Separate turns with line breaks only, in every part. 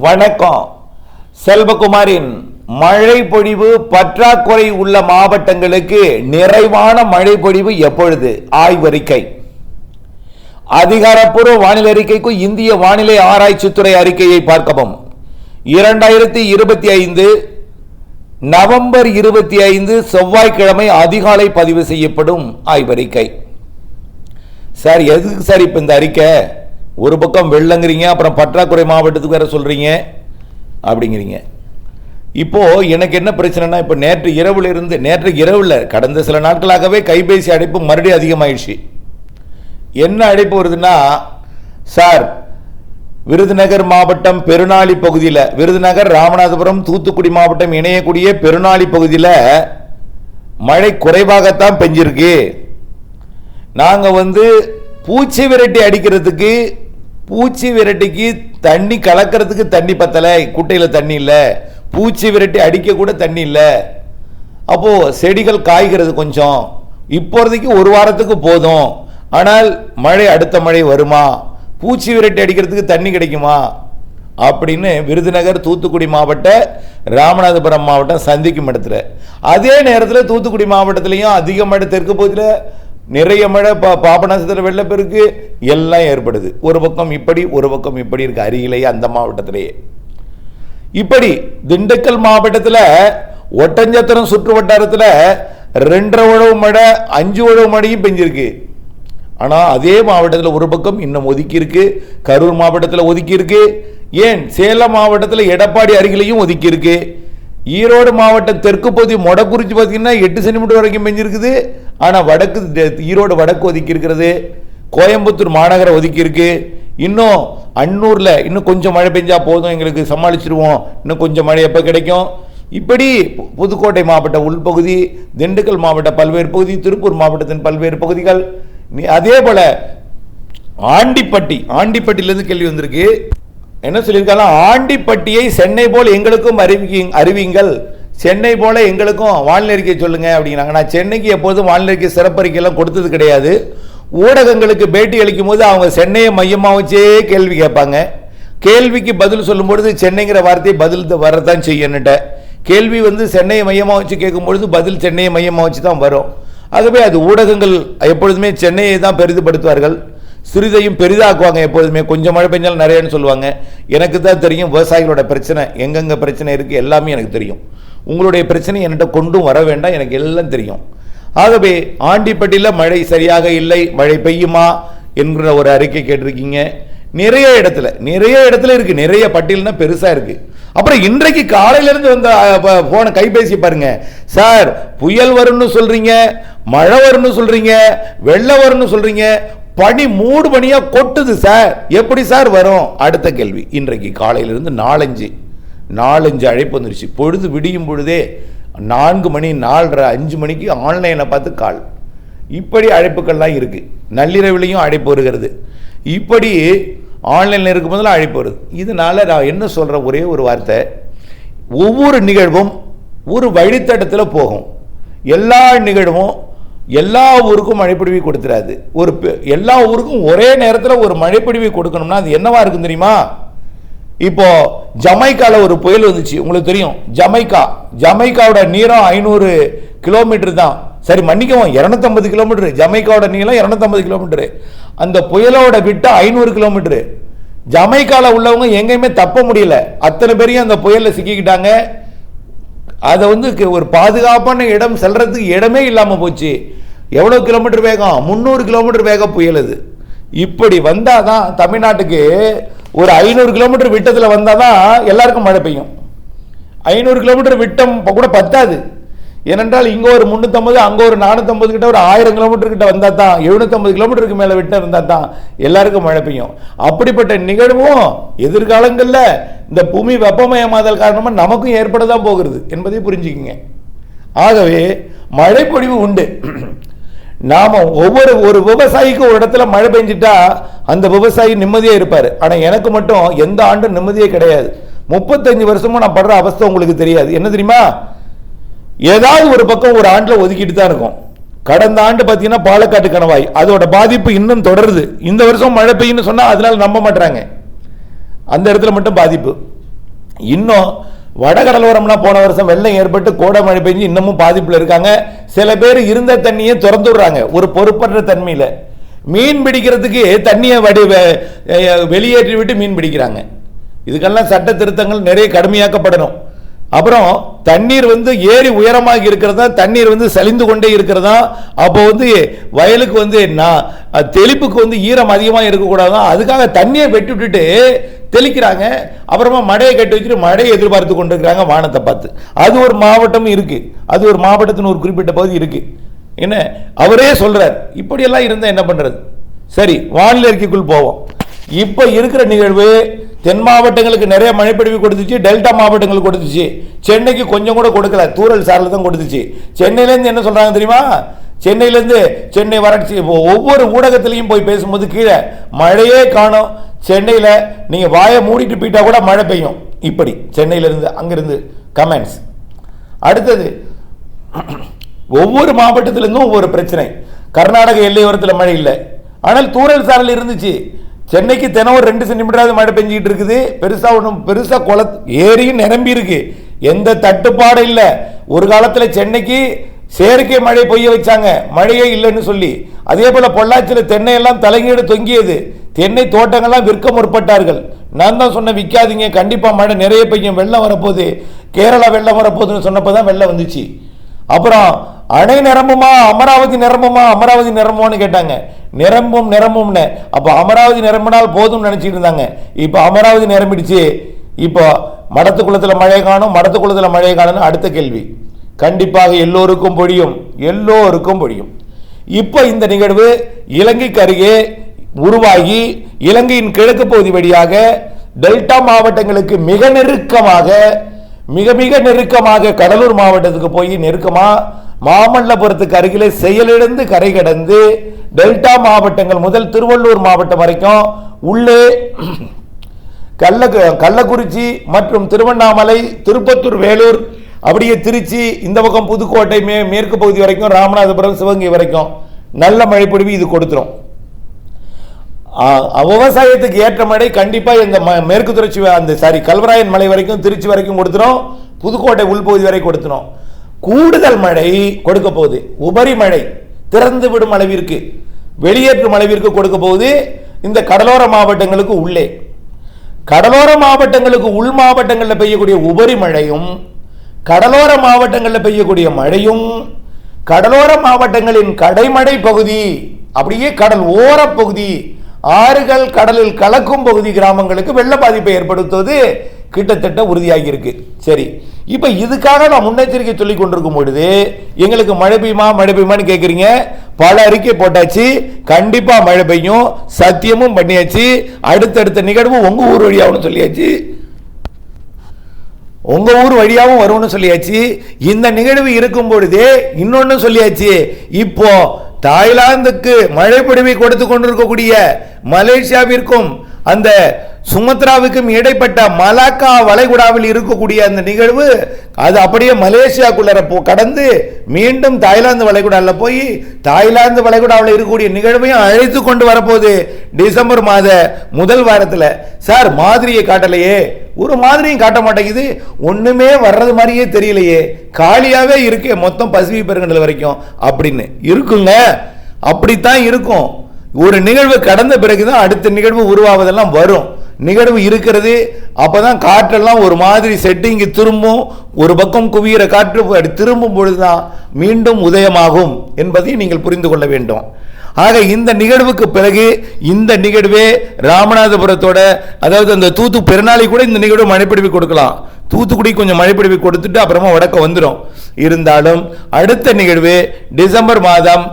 வணக்கம். செல்வகுமாரின் மழை பொழிவு பற்றாக்குறை உள்ள மாவட்டங்களுக்கு நிறைவான மழை பொழிவு எப்பொழுது? ஆய்வறிக்கை. அதிகாரப்பூர்வ வானிலை அறிக்கைக்கு இந்திய வானிலை ஆராய்ச்சித்துறை அறிக்கையை பார்க்கவும். 2025 நவம்பர் 25 செவ்வாய்க்கிழமை அதிகாலை பதிவு செய்யப்படும் ஆய்வறிக்கை. சார் எதுக்கு சார் இப்ப இந்த அறிக்கை? ஒரு பக்கம் வெள்ளங்கிறீங்க, அப்புறம் பற்றாக்குறை மாவட்டத்துக்கு வேற சொல்றீங்க அப்படிங்கிறீங்க. இப்போ எனக்கு என்ன பிரச்சனைனா, இப்போ நேற்று இரவுல கடந்த சில நாட்களாகவே கைபேசி அழைப்பு மறுபடியும் அதிகமாயிடுச்சு. என்ன அழைப்பு வருதுன்னா, சார் விருதுநகர் மாவட்டம் பெருநாளி பகுதியில், விருதுநகர் ராமநாதபுரம் தூத்துக்குடி மாவட்டம் இணையக்கூடிய பெருநாளி பகுதியில் மழை குறைவாகத்தான் பெஞ்சிருக்கு. நாங்கள் பூச்சி விரட்டி அடிக்கிறதுக்கு, பூச்சி விரட்டிக்கு தண்ணி கலக்கிறதுக்கு தண்ணி பத்தலை, குட்டையில் தண்ணி இல்லை, பூச்சி விரட்டி அடிக்க கூட தண்ணி இல்லை. அப்போ செடிகள் காய்கிறது கொஞ்சம், இப்போதைக்கு ஒரு வாரத்துக்கு போதும். ஆனால் மழை, அடுத்த மழை வருமா? பூச்சி விரட்டி அடிக்கிறதுக்கு தண்ணி கிடைக்குமா அப்படின்னு விருதுநகர் தூத்துக்குடி மாவட்ட ராமநாதபுரம் மாவட்டம் சந்திக்கும் இடத்துல, அதே நேரத்தில் தூத்துக்குடி மாவட்டத்திலையும் அதிக மழை, தெற்கு பகுதியில் நிறைய மழை, பாபநாசத்தில் வெள்ளப்பெருக்கு எல்லாம் ஏற்படுது. ஒரு பக்கம் இப்படி, ஒரு பக்கம் இப்படி இருக்கு அருகிலேயே அந்த மாவட்டத்திலேயே. இப்படி திண்டுக்கல் மாவட்டத்தில் ஒட்டஞ்சத்திரம் சுற்று வட்டாரத்தில் 2.5 உழவு மழை, 5 உழவு மழையும் பெஞ்சிருக்கு. ஆனால் அதே மாவட்டத்தில் ஒரு பக்கம் இன்னும் ஒதுக்கி இருக்கு, கரூர் மாவட்டத்தில் ஒதுக்கி இருக்கு, ஏன் சேலம் மாவட்டத்தில் எடப்பாடி அருகிலையும் ஒதுக்கி இருக்கு. ஈரோடு மாவட்டம் தெற்கு பகுதி மொடக்குறிச்சி பார்த்தீங்கன்னா 8 சென்டிமீட்டர் வரைக்கும் பெஞ்சிருக்குது. ஆனால் வடக்கு, ஈரோடு வடக்கு ஒதுக்கி இருக்கிறது, கோயம்புத்தூர் மாநகரம் ஒதுக்கி இருக்கு. இன்னும் அன்னூரில் இன்னும் கொஞ்சம் மழை பெஞ்சா போதும், எங்களுக்கு சமாளிச்சிருவோம், இன்னும் கொஞ்சம் மழை எப்போ கிடைக்கும். இப்படி புதுக்கோட்டை மாவட்ட உள்பகுதி, திண்டுக்கல் மாவட்ட பல்வேறு பகுதி, திருப்பூர் மாவட்டத்தின் பல்வேறு பகுதிகள், அதே போல ஆண்டிப்பட்டியிலிருந்து கேள்வி வந்திருக்கு. என்ன சொல்லியிருக்காங்க? ஆண்டிப்பட்டியை சென்னை போல் எங்களுக்கும் அறிவிங்கள், சென்னை போல எங்களுக்கும் வானிலை அறிக்கை சொல்லுங்க அப்படிங்கிறாங்க. நான் சென்னைக்கு எப்போதும் வானிலை அறிக்கை சிறப்பறிக்கையெல்லாம் கொடுத்தது கிடையாது. ஊடகங்களுக்கு பேட்டி அளிக்கும் போது அவங்க சென்னையை மையமாக வச்சே கேள்வி கேட்பாங்க. கேள்விக்கு பதில் சொல்லும்பொழுது சென்னைங்கிற வார்த்தையை பதில் வரதான் செய்யணுட்ட. கேள்வி சென்னையை மையமாக வச்சு கேட்கும்பொழுது பதில் சென்னையை மையமாக வச்சு தான் வரும். ஆகவே அது ஊடகங்கள் எப்பொழுதுமே சென்னையை தான் பெரிதுபடுத்துவார்கள், சிறிதையும் பெரிதாக்குவாங்க. எப்போதுமே கொஞ்சம் மழை பெஞ்சாலும் நிறையன்னு சொல்லுவாங்க. எனக்கு தான் தெரியும் விவசாயிகளோட பிரச்சனை, எங்கெங்க பிரச்சனை இருக்குது எல்லாமே எனக்கு தெரியும். உங்களுடைய பிரச்சனை என்கிட்ட கொண்டும் வர வேண்டாம், எனக்கு எல்லாம் தெரியும். ஆகவே ஆண்டிப்பட்டியில் மழை சரியாக இல்லை, மழை பெய்யுமா என்கிற ஒரு அறிக்கை கேட்டிருக்கீங்க. நிறைய இடத்துல இருக்கு, நிறைய பட்டியல்னா பெருசா இருக்கு. அப்புறம் இன்றைக்கு காலையிலிருந்து வந்த போன கைபேசி பாருங்க, சார் புயல் வரும்னு சொல்றீங்க, மழை வரும்னு சொல்றீங்க, வெள்ளம் வரும்னு சொல்றீங்க, பனி மூடு பனியா கொட்டுது சார், எப்படி சார் வரும்? அடுத்த கேள்வி. இன்றைக்கு காலையிலிருந்து 4-5 அழைப்பு வந்துருச்சு. பொழுது விடியும் பொழுதே 4 மணி, 4:30, 5 மணிக்கு ஆன்லைனில் பார்த்து கால். இப்படி அழைப்புகள்லாம் இருக்கு. நள்ளிரவிலையும் அழைப்பு வருகிறது. இப்படி ஆன்லைனில் இருக்கும் போதெல்லாம் அழைப்பு வருது. இதனால நான் என்ன சொல்றேன், ஒரே ஒரு வார்த்தை, ஒவ்வொரு நிகழ்வும் ஒரு வழித்தடத்தில் போகும். எல்லா நிகழ்வும் எல்லா ஊருக்கும் மழைப்பிடிவை கொடுத்துறாது. எல்லா ஊருக்கும் ஒரே நேரத்தில் ஒரு மழைப்பிடிவை கொடுக்கணும்னா அது என்னவா இருக்கும் தெரியுமா? இப்போ ஜமைக்கால ஒரு புயல் வந்துச்சு, உங்களுக்கு தெரியும். ஜமைக்காவோட நீளம் 500 கிலோமீட்டர் தான். சரி மன்னிக்கவும், 250 கிலோமீட்டர். ஜமைக்காவோட நீளம் 250 கிலோமீட்டர். அந்த புயலோட விட்ட 500 கிலோமீட்டர். ஜமைக்கால உள்ளவங்க எங்கேயுமே தப்ப முடியல, அத்தனை பேரையும் அந்த புயல்ல சிக்கிக்கிட்டாங்க. அதை ஒரு பாதுகாப்பான இடம் செல்றதுக்கு இடமே இல்லாம போச்சு. எவ்வளவு கிலோமீட்டர் வேகம்? 300 கிலோமீட்டர் வேகம் புயல். அது இப்படி வந்தாதான் தமிழ்நாட்டுக்கு ஒரு 500 கிலோமீட்டர் விட்டத்தில் வந்தாதான் எல்லாருக்கும் மழை பெய்யும். 500 கிலோமீட்டர் விட்டம் கூட பத்தாது. ஏனென்றால் இங்க ஒரு 350, அங்க ஒரு 450 கிட்ட, ஒரு 1000 கிலோமீட்டர் கிட்ட வந்தா தான், 750 கிலோமீட்டருக்கு மேல விட்டம் இருந்தா தான் எல்லாருக்கும் மழை பெய்யும். அப்படிப்பட்ட நிகழ்வும் எதிர்காலங்களில் இந்த பூமி வெப்பமயமாதல் காரணமா நமக்கும் ஏற்படதான் போகிறது என்பதை புரிஞ்சுக்குங்க. ஆகவே மழை பொழிவு உண்டு. நாம ஒரு விவசாயிக்கு ஒரு இடத்துல மழை பெஞ்சிட்டா அந்த விவசாயி நிம்மதியா இருப்பாரு. ஆனா எனக்கு மட்டும் எந்த ஆண்டும் நிம்மதியே கிடையாது. 35 வருஷமும் நான் படுற அவஸ்தை உங்களுக்கு தெரியாது. என்ன தெரியுமா? ஏதாவது ஒரு பக்கம் ஒரு ஆண்டுல ஒதுக்கிட்டு தான் இருக்கும். கடந்த ஆண்டு பார்த்தீங்கன்னா பாலக்காட்டு கணவாய், அதோட பாதிப்பு இன்னும் தொடருது. இந்த வருஷம் மழை பெய்யுன்னு சொன்னா அதனால நம்ப மாட்டாங்க, அந்த இடத்துல மட்டும் பாதிப்பு. இன்னும் வடகடலோரம்லாம் போன வருஷம் வெள்ளம் ஏற்பட்டு கோடை மழை பெஞ்சு இன்னமும் பாதிப்பில் இருக்காங்க. சில பேர் இருந்த தண்ணியை திறந்து விடுறாங்க ஒரு பொறுப்பற்ற தன்மையில். மீன் பிடிக்கிறதுக்கு தண்ணியை வெளியேற்றி விட்டு மீன் பிடிக்கிறாங்க. இதுக்கெல்லாம் சட்ட திருத்தங்கள் நிறைய கடுமையாக்கப்படணும். அப்புறம் தண்ணீர் ஏரி உயரமாக இருக்கிறதா, தண்ணீர் சலிந்து கொண்டே இருக்கிறதா, அப்போ வயலுக்கு தெளிப்புக்கு ஈரம் அதிகமாக இருக்கக்கூடாதான், அதுக்காக தண்ணியை வெட்டி விட்டுட்டு தெளிக்கிறாங்க. அப்புறமா மழையை கட்டி வச்சுட்டு மழையை எதிர்பார்த்து கொண்டிருக்கிறாங்க வானத்தை பார்த்து. அது ஒரு மாவட்டம் இருக்கு, அது ஒரு மாவட்டத்தின் ஒரு குறிப்பிட்ட பகுதி இருக்கு. என்ன அவரே சொல்றார், இப்படியெல்லாம் இருந்தால் என்ன பண்றது? சரி, வானிலை அறிக்கைக்குள் போவோம். இப்ப இருக்கிற நிகழ்வு தென் மாவட்டங்களுக்கு நிறைய மழைப்பொழிவு கொடுத்துச்சு, டெல்டா மாவட்டங்களுக்கு கொடுத்துச்சு. சென்னைக்கு கொஞ்சம் கூட கொடுக்கல, தூரல் சாரல் தான் கொடுத்துச்சு. சென்னையிலேருந்து என்ன சொல்றாங்க தெரியுமா? சென்னையிலேருந்து சென்னை வறட்சி. ஒவ்வொரு ஊடகத்திலையும் போய் பேசும்போது கீழே மழையே காணும், சென்னையில் நீங்கள் வாயை மூடிட்டு போயிட்டா கூட மழை பெய்யும். இப்படி சென்னையிலிருந்து அங்கிருந்து கமெண்ட்ஸ். அடுத்தது ஒவ்வொரு மாவட்டத்திலிருந்தும் ஒவ்வொரு பிரச்சனை. கர்நாடக எல்லையோரத்தில் மழை இல்லை, ஆனால் தூரல் சாரல் இருந்துச்சு. சென்னைக்கு தினம் ஒரு 2 சென்டிமீட்டராவது மழை பெஞ்சிக்கிட்டு இருக்குது. பெருசா ஏரியும் நிரம்பி இருக்கு, எந்த தட்டுப்பாடு இல்லை. ஒரு காலத்தில் சென்னைக்கு செயற்கை மழை பெய்ய வச்சாங்க, மழையே இல்லைன்னு சொல்லி. அதே போல பொள்ளாச்சியில் தென்னை எல்லாம் தலைகீடு தொங்கியது, தென்னை தோட்டங்கள்லாம் விற்க முற்பட்டார்கள். நான் தான் சொன்ன விற்காதீங்க, கண்டிப்பா மழை நிறைய பெய்யும், வெள்ளம் வரப்போகுது, கேரளா வெள்ளம் வரப்போகுதுன்னு சொன்னப்பதான் வெள்ளம் வந்துச்சு. அப்புறம் அணை நிரம்புமா, அமராவதி நிரம்புமா, அமராவதி நிரம்புமான்னு கேட்டாங்க. நிரம்பும்னு. அப்போ அமராவதி நிரம்பினால் போதும் நினைச்சிட்டு இருந்தாங்க. இப்போ அமராவதி நிரம்பிடுச்சு. இப்போ மடத்துக்குளத்தில் மழை காணும், மடத்துக்குளத்தில் மழை காணும். அடுத்த கேள்வி கண்டிப்பாக எல்லோருக்கும் பொழியும், எல்லோருக்கும் பொழியும். இப்போ இந்த நிகழ்வு இலங்கைக்கு அருகே உருவாகி இலங்கையின் கிழக்கு பகுதி வழியாக டெல்டா மாவட்டங்களுக்கு மிக நெருக்கமாக கடலூர் மாவட்டத்துக்கு போய் நெருக்கமா மாமல்லபுரத்துக்கு அருகிலே செயலிழந்து கரை கடந்து டெல்டா மாவட்டங்கள் முதல் திருவள்ளூர் மாவட்டம் வரைக்கும் உள்ளே கள்ளக்குறிச்சி மற்றும் திருவண்ணாமலை, திருப்பத்தூர், வேலூர், அப்படியே திருச்சி, இந்த பக்கம் புதுக்கோட்டை மேற்கு பகுதி வரைக்கும், ராமநாதபுரம், சிவகங்கை வரைக்கும் நல்ல மழை பொழிவு இது கொடுத்துரும். விவசாயத்துக்கு ஏற்ற மழை கண்டிப்பா இந்த மேற்கு தொடர்ச்சி கல்வராயன் மலை வரைக்கும், திருச்சி வரைக்கும் கொடுத்துரும், புதுக்கோட்டை உள்பகுதி வரை கொடுத்துரும். கூடுதல் மழை கொடுக்க போகுது, உபரி மழை திறந்து விடும் அளவிற்கு, வெளியேற்றும் அளவிற்கு கொடுக்க போகுது இந்த கடலோர மாவட்டங்களுக்கு. உள்ளே கடலோர மாவட்டங்களுக்கு உள் மாவட்டங்களில் பெய்யக்கூடிய உபரி மழையும், கடலோர மாவட்டங்களில் பெய்யக்கூடிய மழையும், கடலோர மாவட்டங்களின் கடைமடை பகுதி, அப்படியே கடல் ஓர பகுதி, ஆறுகள் கடலில் கலக்கும் பகுதி கிராமங்களுக்கு வெள்ள பாதிப்பை ஏற்படுத்துவது கிட்டத்தட்ட உறுதியாகி இருக்கு. சரி, இப்ப இதுக்காக நான் முன்னெச்சரிக்கை சொல்லிக் கொண்டிருக்கும் பொழுது எங்களுக்கு மழை பெய்யுமான்னு கேட்குறீங்க. பல அறிக்கை போட்டாச்சு, கண்டிப்பா மழை பெய்யும், சத்தியமும் பண்ணியாச்சு. அடுத்தடுத்த நிகழ்வு உங்க ஊர் வழியாகவும் சொல்லியாச்சு, உங்க ஊர் வழியாகவும் வரும்னு சொல்லியாச்சு. இந்த நிகழ்வு இருக்கும் பொழுதே இன்னொன்னு சொல்லியாச்சு. இப்போ தாய்லாந்துக்கு மழை பொழிவை கொடுத்து கொண்டிருக்கக்கூடிய மலேசியாவிற்கும் அந்த சுமத்ராவுக்கும் இடைப்பட்ட மலாக்கா வளைகுடாவில் இருக்கக்கூடிய அந்த நிகழ்வு அது அப்படியே மலேசியாக்குள்ள கடந்து மீண்டும் தாய்லாந்து வளைகுடாவில் போய் தாய்லாந்து வளைகுடாவில் இருக்கக்கூடிய நிகழ்வையும் அழைத்து கொண்டு வரப்போகுது டிசம்பர் மாத முதல் வாரத்தில். சார் மாதிரியை காட்டலையே, ஒரு மாதிரியும் காட்ட மாட்டேங்குது, ஒண்ணுமே வர்றது மாதிரியே தெரியலையே, காலியாவே இருக்கு மொத்தம் பசிபிக் பெருங்கடல் வரைக்கும் அப்படின்னு இருக்குங்க. அப்படித்தான் இருக்கும். ஒரு நிகழ்வு கடந்த பிறகுதான் அடுத்த நிகழ்வு உருவாவதெல்லாம் வரும். நிகழ்வு இருக்கிறது, அப்பதான் காற்றெல்லாம் ஒரு மாதிரி செட்டிங் திரும்பும், ஒரு பக்கம் குவிகிற காற்று திரும்பும் பொழுதுதான் மீண்டும் உதயமாகும் என்பதை நீங்கள் புரிந்து கொள்ள வேண்டும். ஆக இந்த நிகழ்வுக்கு பிறகு இந்த நிகழ்வே ராமநாதபுரத்தோட, அதாவது அந்த பெருநாளை கூட இந்த நிகழ்வு மழைப்பிடிவு கொடுக்கலாம். தூத்துக்குடி கொஞ்சம் மழைப்பிடிவு கொடுத்துட்டு அப்புறமா வடக்க வந்துடும். இருந்தாலும் அடுத்த நிகழ்வு டிசம்பர் மாதம்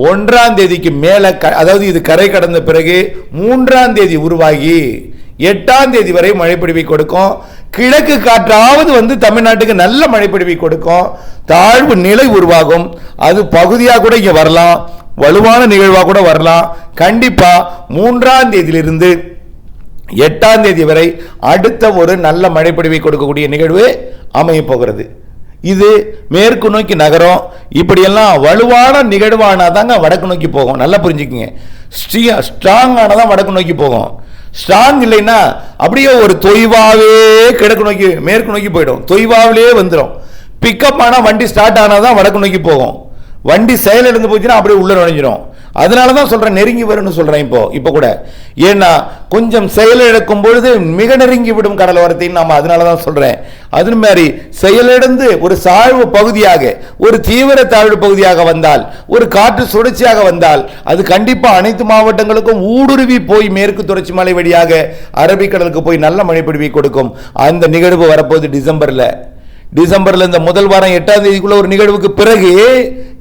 1ஆம் தேதிக்கு மேல, அதாவது இது கரை கடந்த பிறகு 3ஆம் தேதி உருவாகி 8ஆம் தேதி வரை மழைப்பிடிவை கொடுக்கும். கிழக்கு காற்றாவது தமிழ்நாட்டுக்கு நல்ல மழைப்பிடிவை கொடுக்கும். தாழ்வு நிலை உருவாகும், அது பகுதியாக கூட இங்க வரலாம், வலுவான நிகழ்வாக கூட வரலாம். கண்டிப்பா 3ஆம் தேதியிலிருந்து 8ஆம் தேதி வரை அடுத்த ஒரு நல்ல மழைப்பிடிவை கொடுக்கக்கூடிய நிகழ்வு அமைய போகிறது. இது மேற்கு நோக்கி நகரம். இப்படியெல்லாம் வலுவான நிகழ்வானாதாங்க வடக்கு நோக்கி போகும். நல்லா புரிஞ்சுக்குங்க, ஸ்ட்ராங் ஆனதான் வடக்கு நோக்கி போகும். ஸ்ட்ராங் இல்லைன்னா அப்படியே ஒரு தொய்வாவே கிழக்கு நோக்கி மேற்கு நோக்கி போயிடும், தொய்வாவிலே வந்துடும். பிக்கப் ஆனால் வண்டி ஸ்டார்ட் ஆனால் தான் வடக்கு நோக்கி போகும். வண்டி செயல் இழந்து போச்சுன்னா அப்படியே உள்ள நுழைஞ்சிடும். அதனால தான் சொல்றேன் நெருங்கி வரும்னு சொல்றேன். இப்போ கூட ஏன்னா கொஞ்சம் செயலிழக்கும் பொழுது மிக நெருங்கி விடும் கடலோரத்தையும் நாம அதனால தான் சொல்றேன். அது மாதிரி செயலிழந்து ஒரு சாய்வு பகுதியாக, ஒரு தீவிர தாழ்வு பகுதியாக வந்தால், ஒரு காற்று சுழற்சியாக வந்தால் அது கண்டிப்பா அனைத்து மாவட்டங்களுக்கும் ஊடுருவி போய் மேற்கு தொடர்ச்சி மலை வழியாக அரபிக்கடலுக்கு போய் நல்ல மழை பொழிவை கொடுக்கும். அந்த நிகழ்வு வரப்போகுது டிசம்பர்ல இந்த முதல் வாரம் 8ஆம் தேதிக்குள்ள ஒரு நிகழ்வுக்கு பிறகு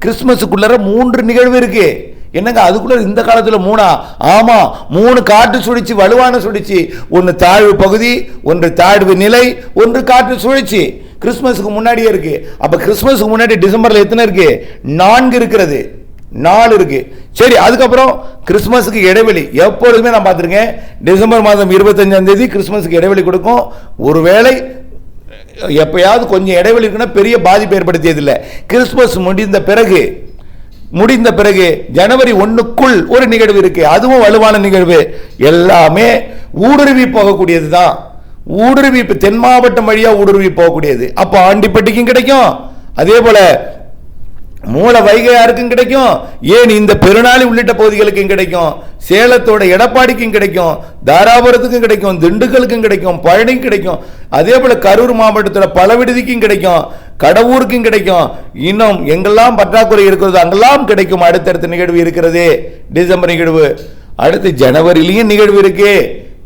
கிறிஸ்துமஸுக்குள்ள 3 நிகழ்வு இருக்கு. என்னங்க அதுக்குள்ள இந்த காலத்துல 3? ஆமா, 3 காற்று சுழற்சி, வலுவான சுழற்சி. ஒன்று தாழ்வு பகுதி, ஒன்று தாழ்வு நிலை, ஒன்று காற்று சுழற்சி. கிறிஸ்துமஸுக்கு முன்னாடியே இருக்கு. அப்ப கிறிஸ்துமஸுக்கு முன்னாடி டிசம்பர்ல எத்தனை இருக்கு? 4 இருக்கிறது, 4 இருக்கு. சரி, அதுக்கப்புறம் கிறிஸ்துமஸுக்கு இடைவெளி எப்பொழுதுமே நான் பார்த்துருக்கேன். டிசம்பர் மாதம் 25ஆம் தேதி கிறிஸ்துமஸுக்கு இடைவெளி கொடுக்கும். ஒருவேளை எப்பயாவது கொஞ்சம் இடைவெளி இருக்குன்னா பெரிய பாதிப்பு ஏற்படுத்தியதில்லை. கிறிஸ்துமஸ் முடிந்த பிறகு ஜனவரி 1க்குள் ஒரு நிகழ்வு இருக்கு, அதுவும் வலுவான நிகழ்வு. எல்லாமே ஊடுருவி போகக்கூடியது தான். ஊடுருவி தென் மாவட்டம் வழியா ஊடுருவி போகக்கூடியது. அப்போ ஆண்டிப்பட்டிக்கும் கிடைக்கும், அதே போல மூல வைகையாருக்கும் கிடைக்கும், ஏன் இந்த பெருநாளி உள்ளிட்ட பகுதிகளுக்கும் கிடைக்கும், சேலத்தோட எடப்பாடிக்கும் கிடைக்கும், தாராபுரத்துக்கும் கிடைக்கும், திண்டுக்கலுக்கும் கிடைக்கும், பழனிக்கும் கிடைக்கும், அதே போல கரூர் மாவட்டத்தோட பழவிடுதிக்கும் கிடைக்கும், கடவுருக்கும் கிடைக்கும். இன்னும் எங்கெல்லாம் பற்றாக்குறை இருக்கிறதோ அங்கெல்லாம் கிடைக்கும். அடுத்தடுத்த நிகழ்வு இருக்கிறது, டிசம்பர் நிகழ்வு. அடுத்து ஜனவரியிலையும் நிகழ்வு இருக்கு.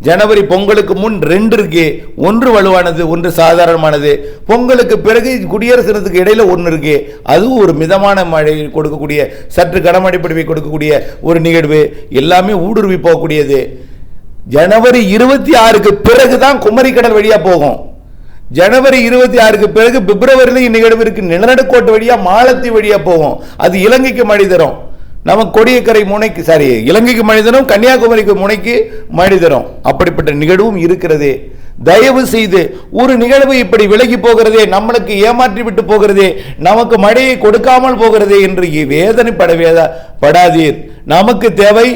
ஜனவரி பொங்கலுக்கு முன் 2 இருக்கு, ஒன்று வலுவானது, ஒன்று சாதாரணமானது. பொங்கலுக்கு பிறகு குடியரசு தினத்துக்கு இடையில 1 இருக்கு, அதுவும் ஒரு மிதமான மழை கொடுக்கக்கூடிய, சற்று கனமழை பொழிவை கொடுக்கக்கூடிய ஒரு நிகழ்வு. எல்லாமே ஊடுருவி போகக்கூடியது. ஜனவரி 26க்கு பிறகுதான் குமரிக்கடல் வழியா போகும். ஜனவரி 26க்கு பிறகு பிப்ரவரியில நிகழ்வு இருக்கு, நிலநடுக்கோட்டு வழியா மாலத்தீவு வழியா போகும். அது இலங்கைக்கு மழை தரும். நம்ம கொடியக்கரை முனைக்கு, இலங்கைக்கு மழை தரும், கன்னியாகுமரிக்கு முனைக்கு மழை தரும். அப்படிப்பட்ட நிகழ்வும் இருக்கிறது. தயவு செய்து ஒரு நிகழ்வு இப்படி விலகி போகிறதே, நம்மளுக்கு ஏமாற்றி விட்டு போகிறதே, நமக்கு மழையை கொடுக்காமல் போகிறதே என்று வேதனைப்படாதீர். நமக்கு தேவை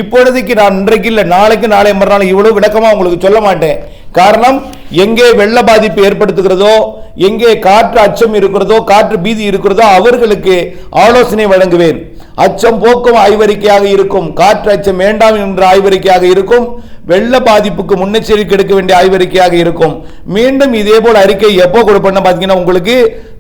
இப்பொழுதைக்கு, நான் இன்றைக்கு இல்லை நாளைக்கு நாளை மறுநாள் இவ்வளவு விளக்கமா உங்களுக்கு சொல்ல மாட்டேன். காரணம், எங்கே வெள்ள பாதிப்பு ஏற்படுத்துகிறதோ, எங்கே காற்று அச்சம் இருக்கிறதோ, காற்று பீதி இருக்கிறதோ அவர்களுக்கு ஆலோசனை வழங்குவேன். அச்சம் போக்கும் ஆய்வறிக்கையாக இருக்கும், காற்று அச்சம் வேண்டாம் என்ற ஆய்வறிக்கையாக இருக்கும், வெள்ள பாதிப்புக்கு முன்னெச்சரிக்கை எடுக்க வேண்டிய ஆய்வறிக்கையாக இருக்கும். மீண்டும் இதே போல அறிக்கை எப்போ கொடுப்பேன்னு பாத்தீங்கன்னா, உங்களுக்கு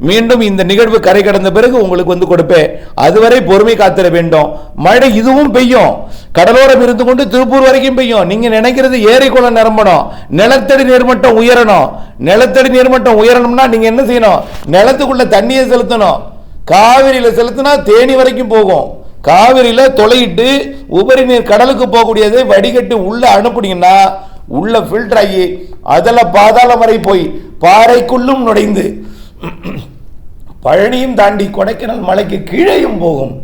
மீண்டும் இந்த நிகழ்வு கரை கடந்த பிறகு உங்களுக்கு கொடுப்பேன். அதுவரை பொறுமை காத்திட வேண்டும். மழை இதுவும் பெய்யும், கடலோரம் இருந்து கொண்டு திருப்பூர் வரைக்கும் பெய்யும். நீங்க நினைக்கிறது ஏரி குளம் நிரம்பணும், நிலத்தடி நீர்மட்டம் உயரணும். நிலத்தடி நீர்மட்டம் உயரணும்னா நீங்க என்ன செய்யணும்? நிலத்துக்குள்ள தண்ணியை செலுத்தணும். காவிரியில செலுத்தினா தேனி வரைக்கும் போகும். காவிரியில தொலையிட்டு உபரி நீர் கடலுக்கு போகக்கூடியதை வடிகட்டி உள்ள அனுப்புனீங்கன்னா உள்ள ஃபில்டர் ஆகி அதில் பாதாளம் வரை போய் பாறைக்குள்ளும் நுழைந்து பழனியும் தாண்டி கொடைக்கானல் மலைக்கு கீழேயும் போகும்.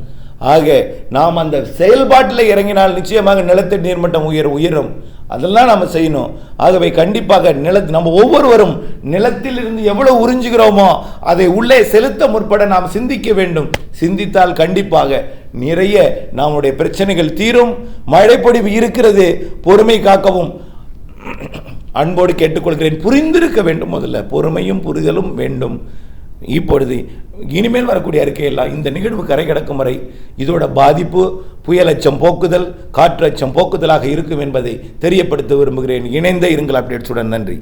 ஆக நாம் அந்த செயல்பாட்டில் இறங்கினால் நிச்சயமாக நிலத்தடி நீர்மட்டம் உயரும். அதெல்லாம் நம்ம செய்யணும். ஆகவே கண்டிப்பாக நம்ம ஒவ்வொருவரும் நிலத்தில் இருந்து எவ்வளவு உறிஞ்சுகிறோமோ அதை உள்ளே செலுத்த முற்பட நாம் சிந்திக்க வேண்டும். சிந்தித்தால் கண்டிப்பாக நிறைய நம்முடைய பிரச்சனைகள் தீரும். மழைப்பொழிவு இருக்கிறது, பொறுமை காக்கவும் அன்போடு கேட்டுக்கொள்கிறேன். புரிந்திருக்க வேண்டும். முதல்ல பொறுமையும் புரிதலும் வேண்டும். இப்பொழுது இனிமேல் வரக்கூடிய அறிக்கையெல்லாம் இந்த நிகழ்வு கரை கடக்கும் வரை இதோட பாதிப்பு புயல் அச்சம் போக்குதல், காற்று அச்சம் போக்குதலாக இருக்கும் என்பதை தெரியப்படுத்த விரும்புகிறேன். இணைந்த இருங்கள் அப்டேட்ஸுடன். நன்றி.